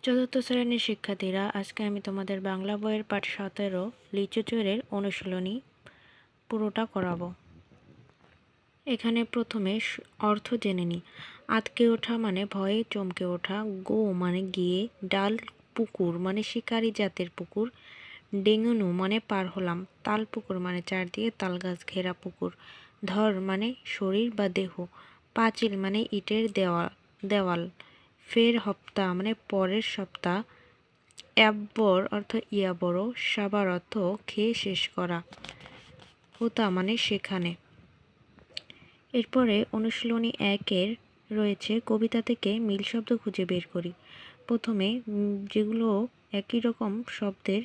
চতুর্থ শ্রেণীর শিক্ষার্থীরা, আজকে আমি তোমাদের বাংলা বইয়ের পাঠ 17 লিচু চোরের অনুশীলনী পুরোটা করাবো। এখানে প্রথমে অর্থ জেনে নিই। আঁতকে ওঠা মানে ভয়ে চমকে ওঠা, গো মানে গিয়ে, ডাল পুকুর মানে শিকারি জাতের পুকুর, ডেঙ্গুনু মানে পার হলাম, তাল পুকুর মানে চারদিকে তাল গাছ ঘেরা পুকুর, ধর মানে শরীর বা দেহ, পাঁচিল মানে ইটের দেওয়াল, ফের হপ্তা মানে পরের সপ্তাহ, অ্যাব্বর অর্থ ইয়া বড়, সাবার অর্থ খেয়ে শেষ করা, হোতা মানে সেখানে। এরপরে অনুশীলনী 1-এর রয়েছে কবিতা থেকে মিল শব্দ খুঁজে বের করি। প্রথমে যেগুলো একই রকম শব্দের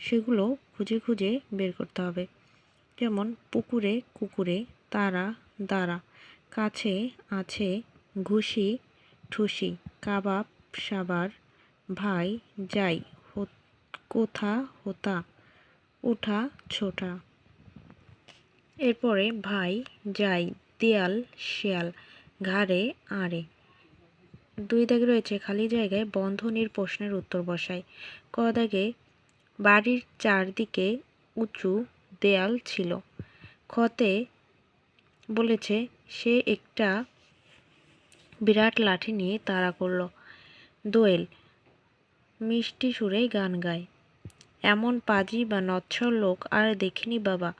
সেগুলো খুঁজে খুঁজে বের করতে হবে। যেমন পুকুরে কুকুরে, তারা দাঁড়া, কাছে আছে, ঘুষি ঠুসি, কাবাব সাবার, ভাই যাই, কোথা হোতা, ওঠা ছোটা। এরপরে ভাই যাই, দেয়াল শেয়াল, ঘাড়ে আড়ে। 2 দাগে রয়েছে খালি জায়গায় বন্ধনীর প্রশ্নের উত্তর বসাই। ক দাগে বাড়ির চারদিকে উঁচু দেয়াল ছিল। খতে বলেছে সে একটা বিরাট লাঠি নিয়ে তাড়া করল। দোয়েল মিষ্টি সুরে গান গায়, এমন পাজি বা নচ্ছর লোক আর দেখিনি বাবা।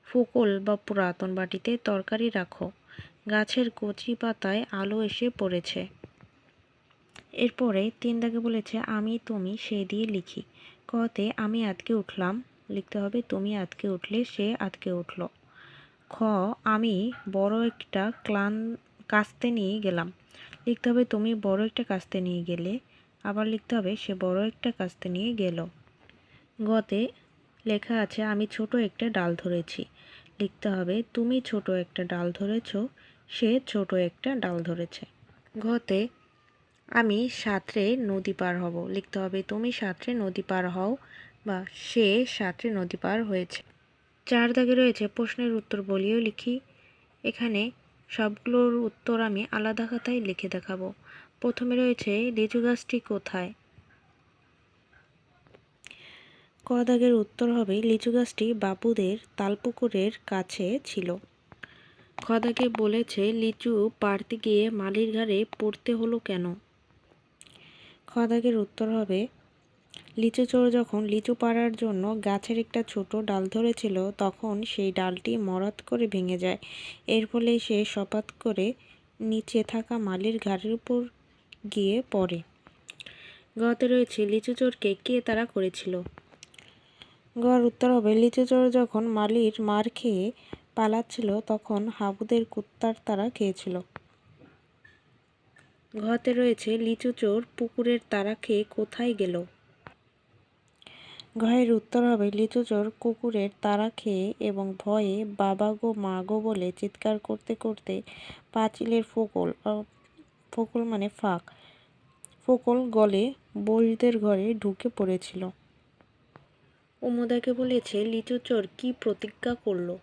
ফোকল বা পুরাতন বাটিতে তরকারি রাখো, গাছের কচি পাতায় আলো এসে পড়েছে। এরপরে 3 দাগে বলেছে আমি তুমি সে দিয়ে লিখি। কতে আমি আতকে উঠলাম, লিখতে হবে তুমি আতকে উঠলে, সে আতকে উঠল। খ আমি বড় একটা কাস্তে নিয়ে গেলাম, লিখতে হবে তুমি বড় একটা কাস্তে নিয়ে গেলে, আবার লিখতে হবে সে বড় একটা কাস্তে নিয়ে গেল। গতে লেখা আছে আমি ছোট একটা ডাল ধরেছি, লিখতে হবে তুমি ছোট একটা ডাল ধরেছ, সে ছোট একটা ডাল ধরেছে। ঘতে আমি সাঁতরে নদী পার হব, লিখতে হবে তুমি সাঁতরে নদী পার হও, বা সে সাঁতরে নদী পার হয়েছে। 4 দাগে রয়েছে প্রশ্নের উত্তর বলিও লিখি। এখানে সবগুলোর উত্তর আমি আলাদা খাতায় লিখে দেখাবো। প্রথমে রয়েছে লিচু গাছটি কোথায়। ক দাগের উত্তর হবে লিচু গাছটি বাবুদের তালপুকুরের কাছে ছিল। খ দাগে বলেছে লিচু পাড়তে গিয়ে মালির ঘাড়ে পড়তে হলো কেন। খ দাগের উত্তর হবে লিচু চোর যখন লিচু পাড়ার জন্য গাছের একটা ছোট ডাল ধরেছিল, তখন সেই ডালটি মরাত করে ভেঙে যায়। এর ফলে সে সপাত করে নিচে থাকা মালির ঘাড়ের উপর গিয়ে পড়ে। গতে রয়েছে লিচু চোরকে কে তাড়া করেছিল। গর উত্তর হবে লিচু চোর যখন মালির মার খেয়ে পালাচ্ছিল, তখন হাবুদের কুত্তার তাড়া খেয়েছিল। ঘতে রয়েছে লিচু চোর পুকুরের তাড়া খেয়ে কোথায় গেল। ঘয়ের উত্তর হবে লিচু চোর কুকুরের তাড়া খেয়ে এবং ভয়ে বাবা গো মা গো বলে চিৎকার করতে করতে পাঁচিলের ফোকল মানে ফাঁক, ফোকল গলে বসদের ঘরে ঢুকে পড়েছিল। উমদাকে বলেছে লিচু চোর কি প্রতিজ্ঞা করলো।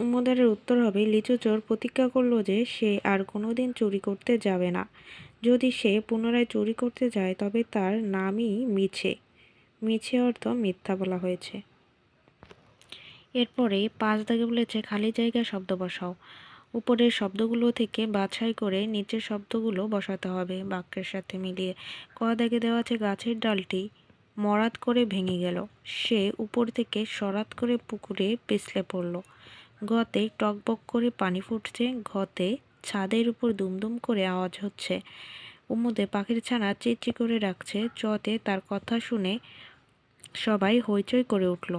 উমদারের উত্তর হবে লিচু চোর প্রতিজ্ঞা করলো যে সে আর কোনোদিন চুরি করতে যাবে না। যদি সে পুনরায় চুরি করতে যায় তবে তার নামই মিছে। মিছে অর্থ মিথ্যা বলা হয়েছে। এরপরে 5 দাগে বলেছে খালি জায়গায় শব্দ বসাও। উপরের শব্দগুলো থেকে বাছাই করে নিচের শব্দগুলো বসাতে হবে বাক্যের সাথে মিলিয়ে। ক দাগে দেওয়া আছে গাছের ডালটি মরাত করে ভেঙে গেল, সে উপর থেকে সরাত করে পুকুরে পিছলে পড়ল। গতে টকবক করে পানি ফুটছে, ঘতে ছাদের উপর দুমদুম করে আওয়াজ হচ্ছে, উমুদে পাখির ছানা চিচি করে ডাকছে, চতে তার কথা শুনে সবাই হইচই করে উঠল।